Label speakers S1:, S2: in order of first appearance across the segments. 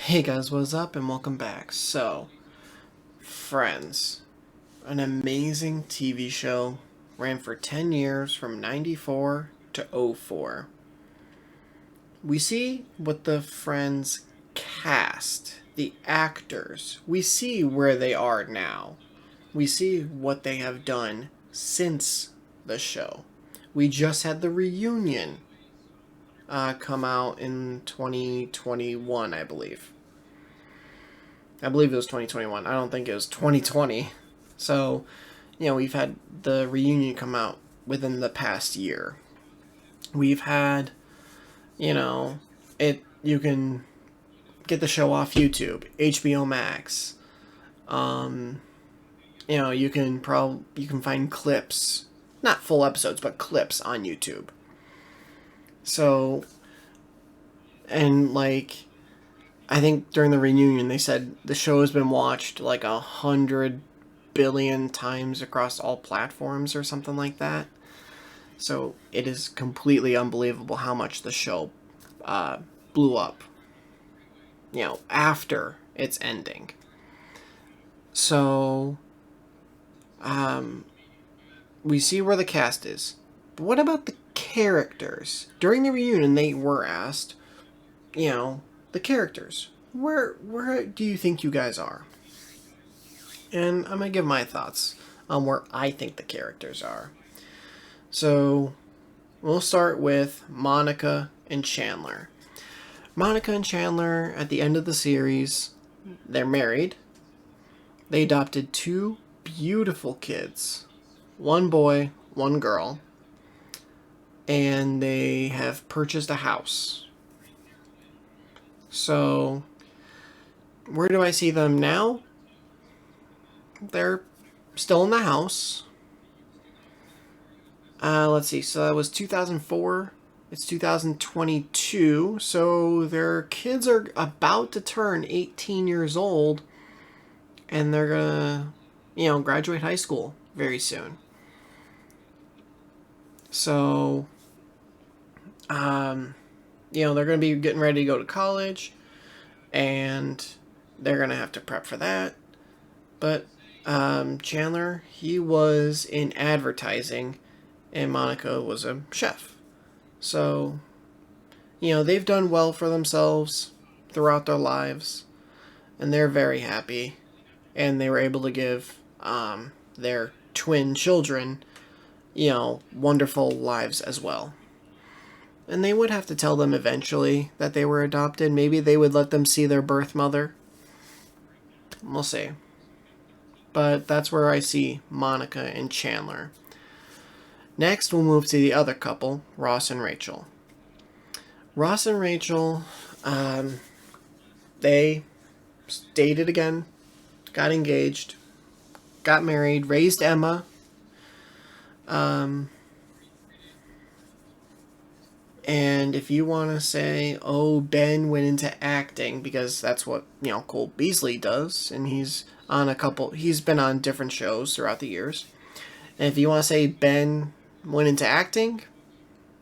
S1: Hey guys, what's up and welcome back. So, Friends, an amazing TV show, ran for 10 years from 94 to '04. We see what the Friends cast, the actors, we see where they are now. We see what they have done since the show. We just had the reunion come out in 2021, I believe. I believe it was 2021. I don't think it was 2020. So, we've had the reunion come out within the past year. We've had, it. You can get the show off YouTube, HBO Max. You can find clips, not full episodes, but clips on YouTube. So, and I think during the reunion they said the show has been watched like 100 billion times across all platforms or something like that. So it is completely unbelievable how much the show blew up, after its ending. So we see where the cast is. But what about the characters? During the reunion, they were asked, the characters. Where do you think you guys are? And I'm gonna give my thoughts on where I think the characters are. So we'll start with Monica and Chandler. Monica and Chandler, at the end of the series, they're married. They adopted two beautiful kids, one boy, one girl, and they have purchased a house. So, where do I see them now? They're still in the house. Let's see. So that was 2004. It's 2022. So their kids are about to turn 18 years old, and they're gonna, graduate high school very soon. So, they're gonna be getting ready to go to college, and they're gonna have to prep for that. But Chandler, he was in advertising, and Monica was a chef. So, they've done well for themselves throughout their lives, and they're very happy. And they were able to give their twin children, wonderful lives as well. And they would have to tell them eventually that they were adopted. Maybe they would let them see their birth mother. We'll see. But that's where I see Monica and Chandler. Next, we'll move to the other couple, Ross and Rachel. Ross and Rachel, they dated again, got engaged, got married, raised Emma. And if you want to say, oh, Ben went into acting, because that's what, Cole Beasley does, and he's been on different shows throughout the years. And if you want to say Ben went into acting,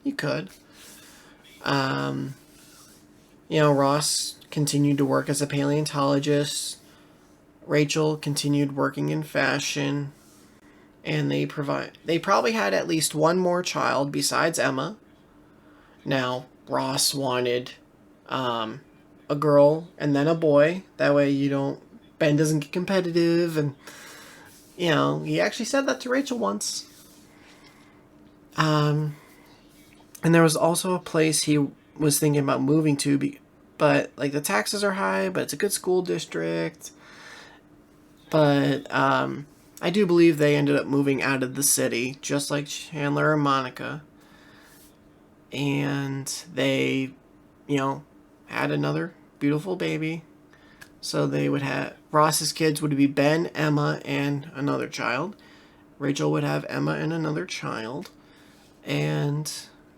S1: you could. Ross continued to work as a paleontologist. Rachel continued working in fashion. And they probably had at least one more child besides Emma. Now, Ross wanted a girl and then a boy. That way Ben doesn't get competitive. And, he actually said that to Rachel once. And there was also a place he was thinking about moving to, but the taxes are high, but it's a good school district. But I do believe they ended up moving out of the city, just like Chandler and Monica. And they, had another beautiful baby. So they would have Ross's kids would be Ben, Emma, and another child. Rachel would have Emma and another child. And,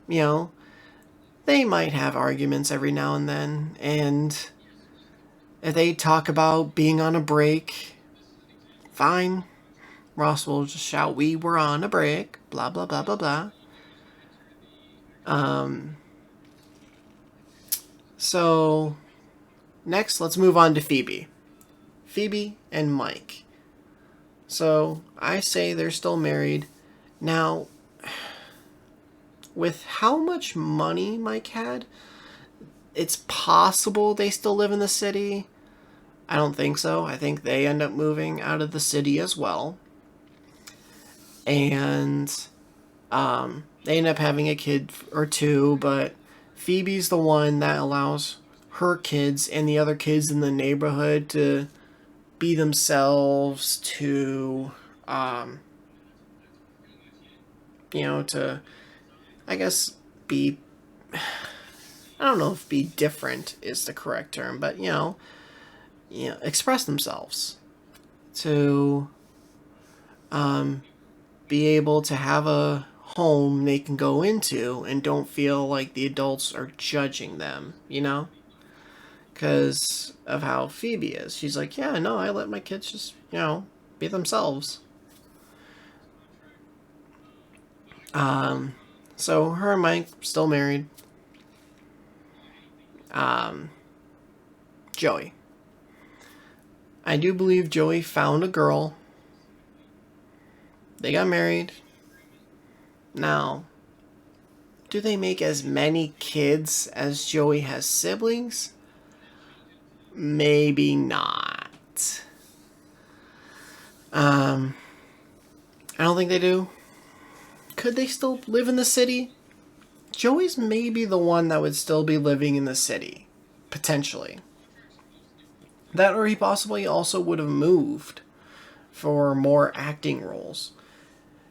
S1: they might have arguments every now and then. And if they talk about being on a break, fine. Ross will just shout, "We were on a break," blah, blah, blah, blah, blah. So next, let's move on to Phoebe. Phoebe and Mike. So, I say they're still married. Now, with how much money Mike had, it's possible they still live in the city. I don't think so. I think they end up moving out of the city as well. And they end up having a kid or two, but Phoebe's the one that allows her kids and the other kids in the neighborhood to be themselves, to, to, I guess, be. I don't know if be different is the correct term, but, express themselves. To be able to have a home they can go into and don't feel like the adults are judging them, Because of how Phoebe is. She's like, yeah, no, I let my kids just, be themselves. So her and Mike still married. Joey. I do believe Joey found a girl. They got married. Now, do they make as many kids as Joey has siblings? Maybe not. I don't think they do. Could they still live in the city? Joey's maybe the one that would still be living in the city. Potentially. That, or he possibly also would have moved for more acting roles.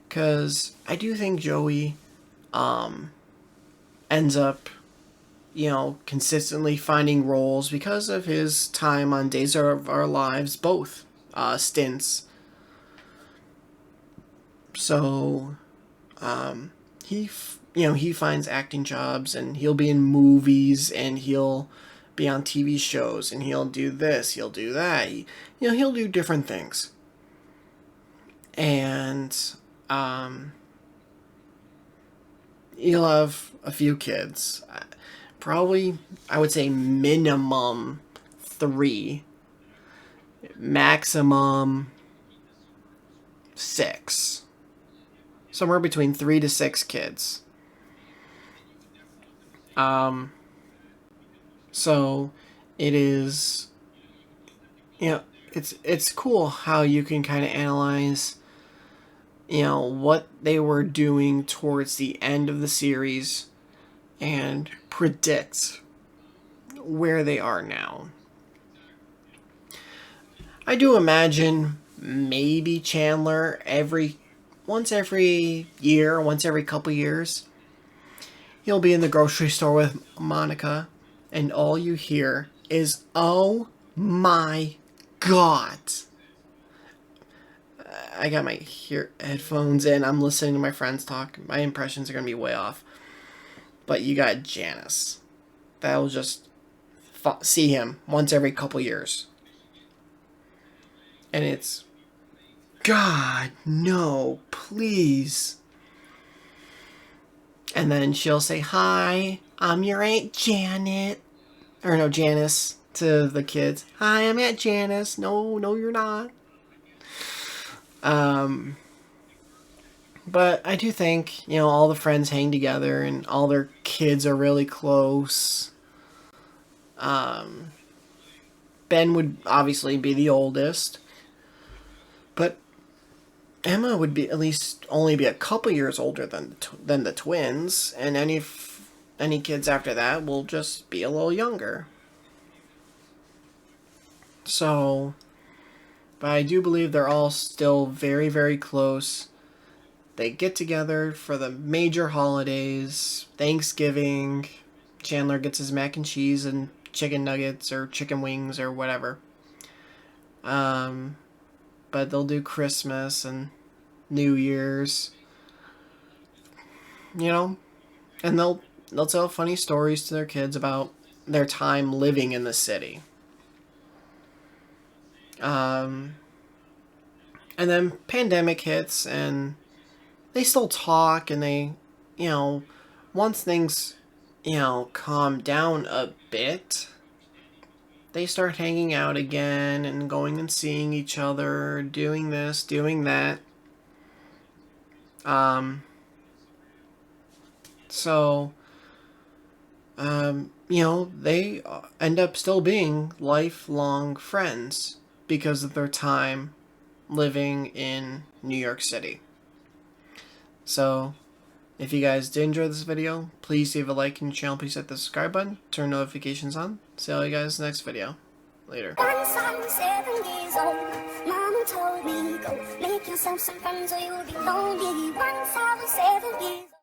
S1: Because I do think Joey ends up, consistently finding roles because of his time on Days of Our Lives, both stints. So, he finds acting jobs, and he'll be in movies, and he'll be on TV shows, and he'll do this, he'll do that. He'll do different things. And he'll have a few kids. Probably, I would say minimum 3. Maximum 6. Somewhere between 3 to 6 kids. So it is, it's cool how you can kind of analyze, what they were doing towards the end of the series and predict where they are now. I do imagine maybe Chandler once every year, once every couple years, he'll be in the grocery store with Monica, and all you hear is, "Oh my God." I got my headphones in. I'm listening to my friends talk. My impressions are going to be way off. But you got Janice. That'll just see him once every couple years. And it's, "God, no, please." And then she'll say, "Hi, I'm your Aunt Janet." Or no, Janice to the kids. "Hi, I'm Aunt Janice." "No, you're not." But I do think, all the friends hang together and all their kids are really close. Ben would obviously be the oldest. But Emma would be at least only be a couple years older than the twins, and any kids after that will just be a little younger. So, but I do believe they're all still very, very close. They get together for the major holidays, Thanksgiving. Chandler gets his mac and cheese and chicken nuggets or chicken wings or whatever. But they'll do Christmas and New Year's. And they'll tell funny stories to their kids about their time living in the city. And then pandemic hits, and they still talk, and they, once things, calm down a bit, they start hanging out again and going and seeing each other, doing this, doing that. So, they end up still being lifelong friends because of their time living in New York City. So, if you guys did enjoy this video, please leave a like and channel, please hit the subscribe button, turn notifications on. See all you guys in the next video. Later.
S2: Once I was 7 years old, Mama told me, go make yourself some friends or you'll be lonely. Once I was 7 years old.